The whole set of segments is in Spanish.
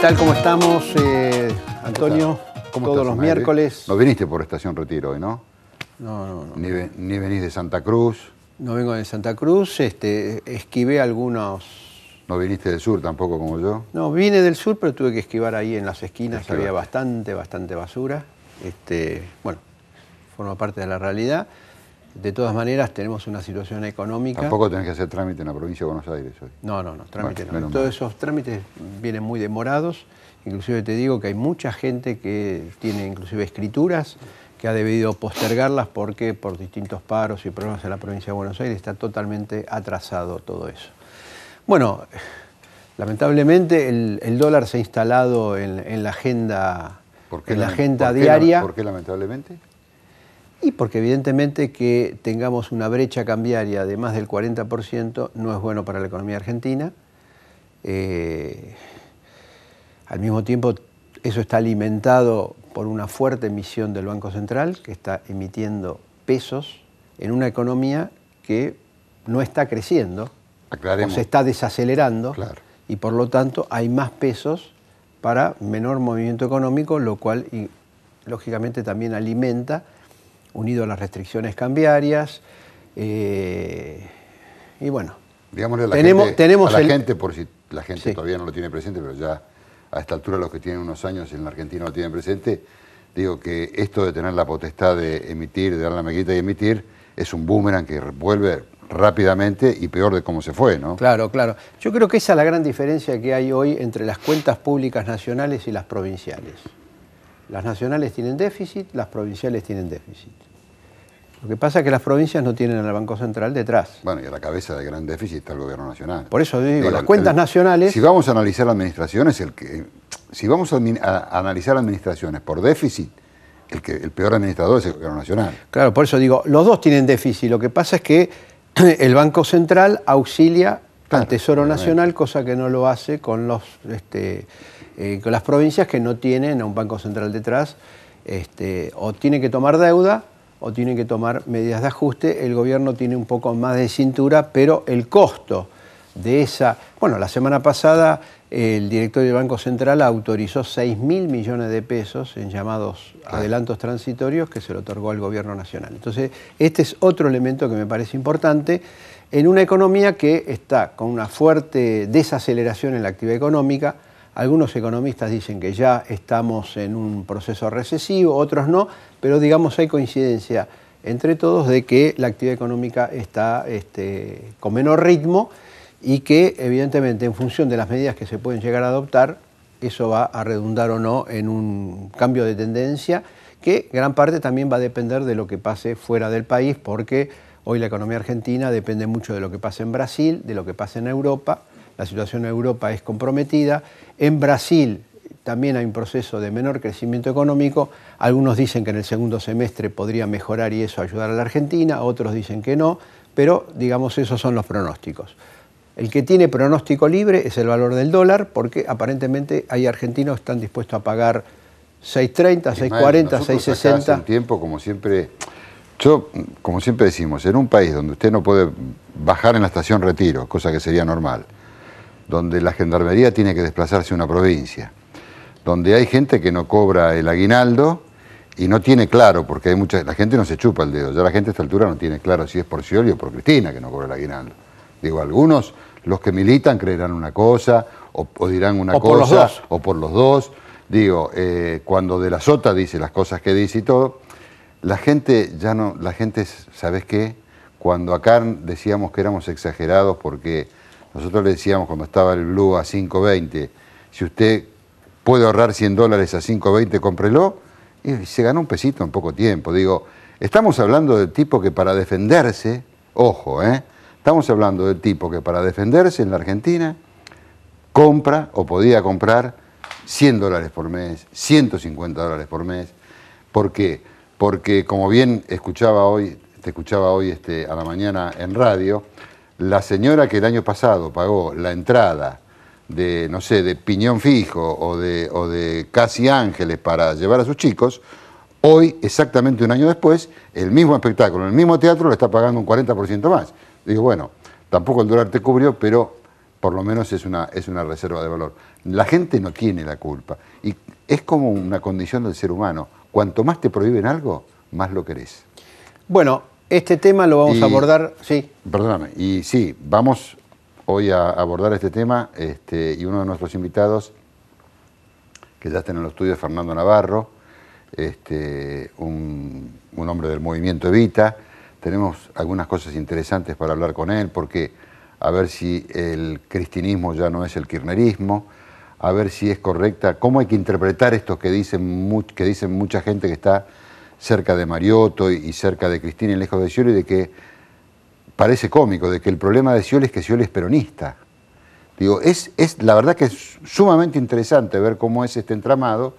tal? ¿Cómo estamos, Antonio? ¿Cómo Todos estás, los Maire? miércoles. No viniste por Estación Retiro hoy, ¿no? No. Ni venís de Santa Cruz. No vengo de Santa Cruz, esquivé algunos... No viniste del sur tampoco como yo. No, vine del sur, pero tuve que esquivar ahí en las esquinas, Esquivar. había bastante basura. Bueno, forma parte de la realidad. De todas maneras, tenemos una situación económica... Tampoco tenés que hacer trámite en la provincia de Buenos Aires hoy. No, trámite Bueno, no. menos Todos mal. esos trámites vienen muy demorados. Inclusive te digo que hay mucha gente que tiene inclusive escrituras que ha debido postergarlas porque por distintos paros y problemas en la provincia de Buenos Aires está totalmente atrasado todo eso. Bueno, lamentablemente el dólar se ha instalado en la agenda, diaria. ¿Por qué lamentablemente? Y porque evidentemente que tengamos una brecha cambiaria de más del 40% no es bueno para la economía argentina. Al mismo tiempo, eso está alimentado por una fuerte emisión del Banco Central, que está emitiendo pesos en una economía que no está creciendo, Aclaremos. o se está desacelerando, Claro. y por lo tanto hay más pesos para menor movimiento económico, lo cual lógicamente también alimenta, unido a las restricciones cambiarias, y bueno. Digámosle a la gente, por si la gente Sí. todavía no lo tiene presente, pero ya a esta altura los que tienen unos años en la Argentina lo tienen presente, digo que esto de tener la potestad de emitir, de dar la maquinita y emitir, es un boomerang que vuelve rápidamente y peor de cómo se fue, ¿no? Claro. Yo creo que esa es la gran diferencia que hay hoy entre las cuentas públicas nacionales y las provinciales. Las nacionales tienen déficit, las provinciales tienen déficit. Lo que pasa es que las provincias no tienen al Banco Central detrás. Bueno, y a la cabeza del gran déficit está el gobierno nacional. Por eso digo, las cuentas nacionales... Si vamos a analizar administraciones, si vamos a analizar administraciones por déficit, el peor administrador es el gobierno nacional. Claro, por eso digo, los dos tienen déficit. Lo que pasa es que el Banco Central auxilia al Tesoro Nacional, cosa que no lo hace con con las provincias que no tienen a un Banco Central detrás, o tienen que tomar deuda o tienen que tomar medidas de ajuste. El gobierno tiene un poco más de cintura, pero el costo de esa... Bueno, la semana pasada el directorio del Banco Central autorizó 6.000 millones de pesos en llamados adelantos transitorios que se lo otorgó al gobierno nacional. Entonces, este es otro elemento que me parece importante en una economía que está con una fuerte desaceleración en la actividad económica. Algunos economistas dicen que ya estamos en un proceso recesivo, otros no, pero digamos hay coincidencia entre todos de que la actividad económica está con menor ritmo y que evidentemente en función de las medidas que se pueden llegar a adoptar, eso va a redundar o no en un cambio de tendencia que gran parte también va a depender de lo que pase fuera del país, porque hoy la economía argentina depende mucho de lo que pasa en Brasil, de lo que pasa en Europa. La situación en Europa es comprometida. En Brasil también hay un proceso de menor crecimiento económico. Algunos dicen que en el segundo semestre podría mejorar y eso ayudar a la Argentina, otros dicen que no, pero digamos esos son los pronósticos. El que tiene pronóstico libre es el valor del dólar, porque aparentemente hay argentinos que están dispuestos a pagar 6.30, 6.40, 6.60. Hace un tiempo, como siempre decimos, en un país donde usted no puede bajar en la estación Retiro, cosa que sería normal, donde la gendarmería tiene que desplazarse a una provincia, donde hay gente que no cobra el aguinaldo y no tiene claro, porque la gente no se chupa el dedo, ya la gente a esta altura no tiene claro si es por Scioli o por Cristina que no cobra el aguinaldo. Digo, algunos, los que militan, creerán una cosa, o dirán una cosa, por los dos. o por los dos. Digo, cuando De la Sota dice las cosas que dice y todo, la gente, ¿sabes qué? Cuando acá decíamos que éramos exagerados porque nosotros le decíamos cuando estaba el Blue a 5.20, si usted puede ahorrar $100 a 5.20, cómprelo, y se ganó un pesito en poco tiempo. Digo, estamos hablando del tipo que para defenderse, ojo, estamos hablando del tipo que para defenderse en la Argentina compra o podía comprar $100 por mes, $150 por mes. ¿Por qué? Porque como bien te escuchaba hoy a la mañana en radio, la señora que el año pasado pagó la entrada de, no sé, de Piñón Fijo o de Casi Ángeles para llevar a sus chicos, hoy, exactamente un año después, el mismo espectáculo, el mismo teatro, le está pagando un 40% más. Digo, bueno, tampoco el dólar te cubrió, pero por lo menos es una reserva de valor. La gente no tiene la culpa. Y es como una condición del ser humano. Cuanto más te prohíben algo, más lo querés. Bueno, este tema lo vamos a abordar, sí. Perdóname, y sí, vamos hoy a abordar este tema, y uno de nuestros invitados, que ya está en el estudio, es Fernando Navarro, un hombre del movimiento Evita. Tenemos algunas cosas interesantes para hablar con él, porque a ver si el cristinismo ya no es el kirchnerismo, a ver si es correcta, cómo hay que interpretar esto que dicen mucha gente que está cerca de Mariotto y cerca de Cristina y lejos de Scioli, de que parece cómico, de que el problema de Scioli es que Scioli es peronista. Digo, la verdad que es sumamente interesante ver cómo es este entramado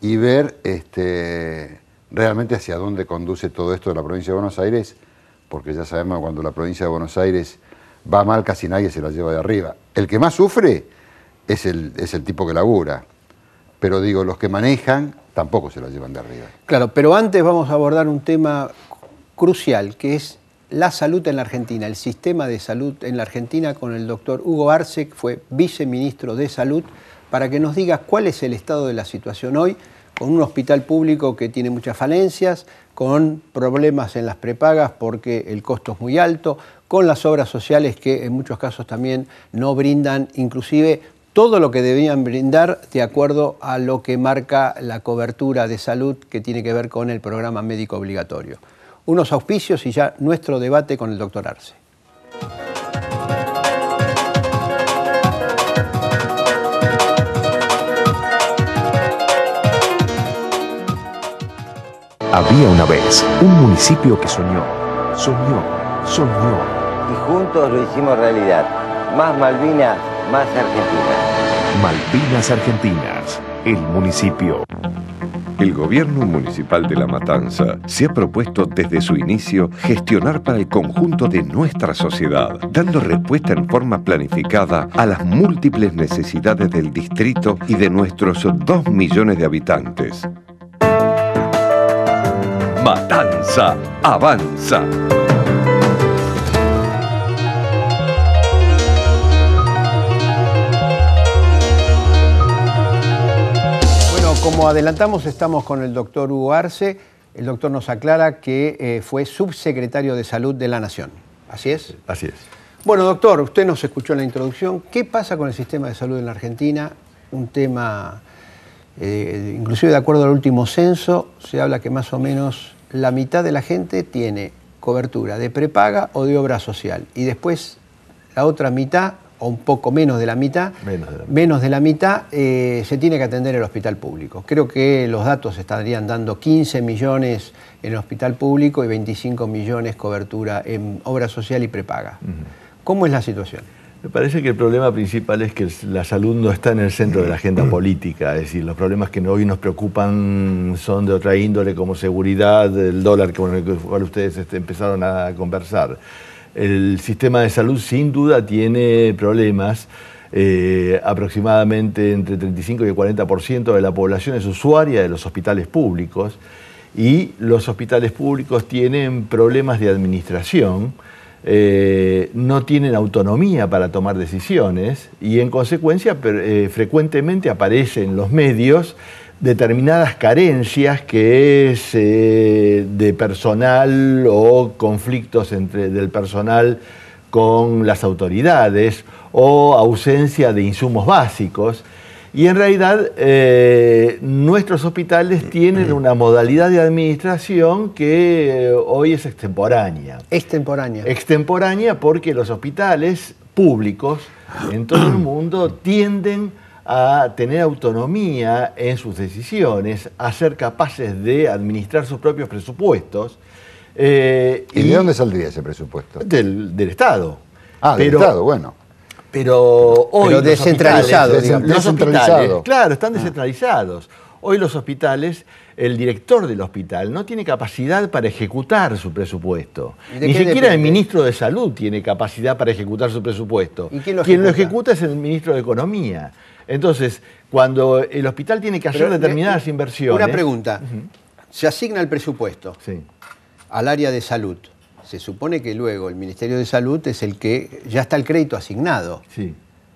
y ver realmente hacia dónde conduce todo esto de la provincia de Buenos Aires, porque ya sabemos que cuando la provincia de Buenos Aires va mal, casi nadie se la lleva de arriba. El que más sufre es el tipo que labura, pero digo, los que manejan tampoco se la llevan de arriba. Claro, pero antes vamos a abordar un tema crucial, que es la salud en la Argentina, el sistema de salud en la Argentina, con el doctor Hugo Arce, que fue viceministro de Salud, para que nos diga cuál es el estado de la situación hoy, con un hospital público que tiene muchas falencias, con problemas en las prepagas porque el costo es muy alto, con las obras sociales que en muchos casos también no brindan inclusive todo lo que debían brindar de acuerdo a lo que marca la cobertura de salud que tiene que ver con el programa médico obligatorio. Unos auspicios y ya nuestro debate con el doctor Arce. Había una vez un municipio que soñó. Y juntos lo hicimos realidad. Más Malvinas, más Argentina. Malvinas Argentinas, el municipio. El gobierno municipal de La Matanza se ha propuesto desde su inicio gestionar para el conjunto de nuestra sociedad, dando respuesta en forma planificada a las múltiples necesidades del distrito y de nuestros 2 millones de habitantes. Matanza avanza. Como adelantamos, estamos con el doctor Hugo Arce. El doctor nos aclara que fue subsecretario de Salud de la Nación. ¿Así es? Así es. Bueno, doctor, usted nos escuchó en la introducción. ¿Qué pasa con el sistema de salud en la Argentina? Un tema, inclusive de acuerdo al último censo, se habla que más o menos la mitad de la gente tiene cobertura de prepaga o de obra social. Y después la otra mitad, o un poco menos de la mitad, se tiene que atender en el hospital público. Creo que los datos estarían dando 15 millones en el hospital público y 25 millones cobertura en obra social y prepaga. ¿Cómo es la situación? Me parece que el problema principal es que la salud no está en el centro de la agenda política. Es decir, los problemas que hoy nos preocupan son de otra índole, como seguridad, el dólar con el cual ustedes empezaron a conversar. El sistema de salud sin duda tiene problemas. Aproximadamente entre 35 y el 40% de la población es usuaria de los hospitales públicos y los hospitales públicos tienen problemas de administración, no tienen autonomía para tomar decisiones y en consecuencia frecuentemente aparecen en los medios determinadas carencias que es de personal o conflictos del personal con las autoridades o ausencia de insumos básicos. Y en realidad nuestros hospitales tienen una modalidad de administración que hoy es extemporánea. Extemporánea. Extemporánea porque los hospitales públicos en todo el mundo tienden a tener autonomía en sus decisiones, a ser capaces de administrar sus propios presupuestos. ¿Y de dónde saldría ese presupuesto? Del Estado. Del Estado, bueno. Pero hoy pero descentralizado, digamos. Los hospitales, claro, están descentralizados. Hoy los hospitales, el director del hospital no tiene capacidad para ejecutar su presupuesto. Ni siquiera el ministro de Salud tiene capacidad para ejecutar su presupuesto. ¿Y quién lo ejecuta? Quien lo ejecuta es el ministro de Economía. Entonces, cuando el hospital tiene que hacer determinadas inversiones... Una pregunta. Se asigna el presupuesto al área de salud. Se supone que luego el Ministerio de Salud es el que ya está el crédito asignado. Sí.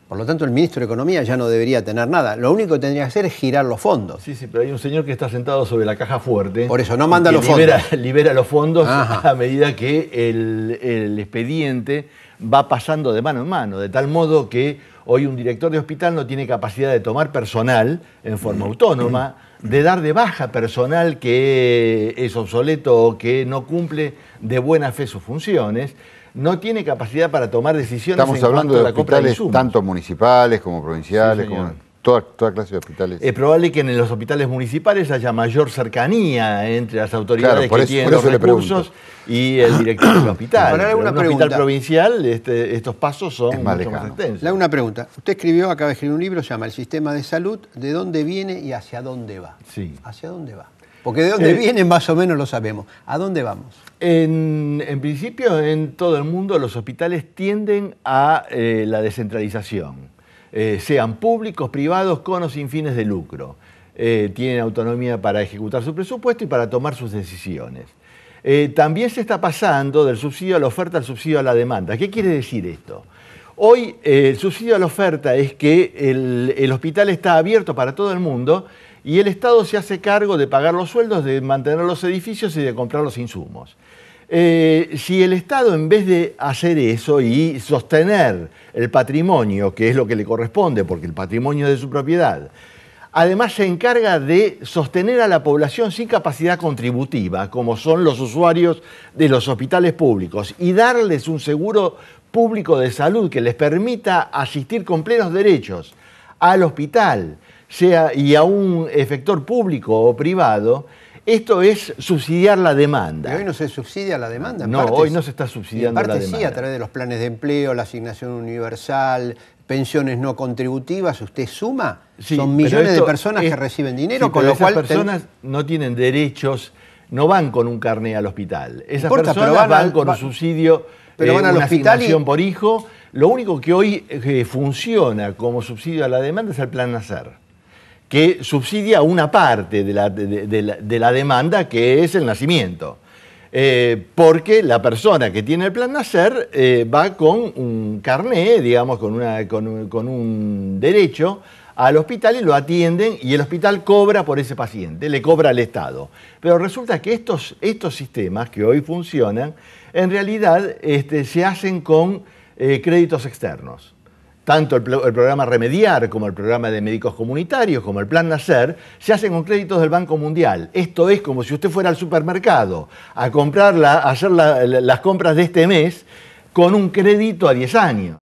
Por lo tanto, el ministro de Economía ya no debería tener nada. Lo único que tendría que hacer es girar los fondos. Sí, pero hay un señor que está sentado sobre la caja fuerte. Por eso, no manda los fondos. fondos. Libera los fondos Ajá. a medida que el expediente va pasando de mano en mano, de tal modo que hoy un director de hospital no tiene capacidad de tomar personal en forma autónoma, de dar de baja personal que es obsoleto o que no cumple de buena fe sus funciones. No tiene capacidad para tomar decisiones. Estamos hablando de la compra de hospitales insumos. tanto municipales como provinciales, Sí, señor. como toda clase de hospitales. Es probable que en los hospitales municipales haya mayor cercanía entre las autoridades Claro, por que eso- tienen por los eso le recursos y el director del hospital. Ahora le hago Pero una en un hospital pregunta. provincial estos pasos son Es más mucho más lejano. extensos. Le hago una pregunta. Usted acaba de escribir un libro, se llama El sistema de salud, ¿de dónde viene y hacia dónde va? Sí. ¿Hacia dónde va? Porque de dónde viene más o menos lo sabemos. ¿A dónde vamos? En principio, en todo el mundo, los hospitales tienden a la descentralización. Sean públicos, privados, con o sin fines de lucro. Tienen autonomía para ejecutar su presupuesto y para tomar sus decisiones. También se está pasando del subsidio a la oferta al subsidio a la demanda. ¿Qué quiere decir esto? Hoy el subsidio a la oferta es que el hospital está abierto para todo el mundo y el Estado se hace cargo de pagar los sueldos, de mantener los edificios y de comprar los insumos. Si el Estado, en vez de hacer eso y sostener el patrimonio, que es lo que le corresponde, porque el patrimonio es de su propiedad, además se encarga de sostener a la población sin capacidad contributiva, como son los usuarios de los hospitales públicos, y darles un seguro público de salud que les permita asistir con plenos derechos al hospital, y a un efector público o privado, esto es subsidiar la demanda. Y hoy no se subsidia la demanda. No, hoy no se está subsidiando en parte la sí, demanda. a través de los planes de empleo, la asignación universal, pensiones no contributivas, usted suma, Sí, son pero millones de esto personas es- que reciben dinero, sí, con pero lo cual... esas personas no tienen derechos, no van con un carné al hospital. Esas importa, pero personas van al- con un subsidio, pero van al una hospital asignación y- por hijo. Lo único que hoy funciona como subsidio a la demanda es el Plan Nacer, que subsidia una parte de la demanda, que es el nacimiento. Porque la persona que tiene el Plan Nacer va con un carné, digamos, con un derecho al hospital y lo atienden y el hospital cobra por ese paciente, le cobra al Estado. Pero resulta que estos sistemas que hoy funcionan, en realidad se hacen con créditos externos. Tanto el programa Remediar como el programa de médicos comunitarios, como el Plan Nacer, se hacen con créditos del Banco Mundial. Esto es como si usted fuera al supermercado a hacer las compras de este mes con un crédito a 10 años.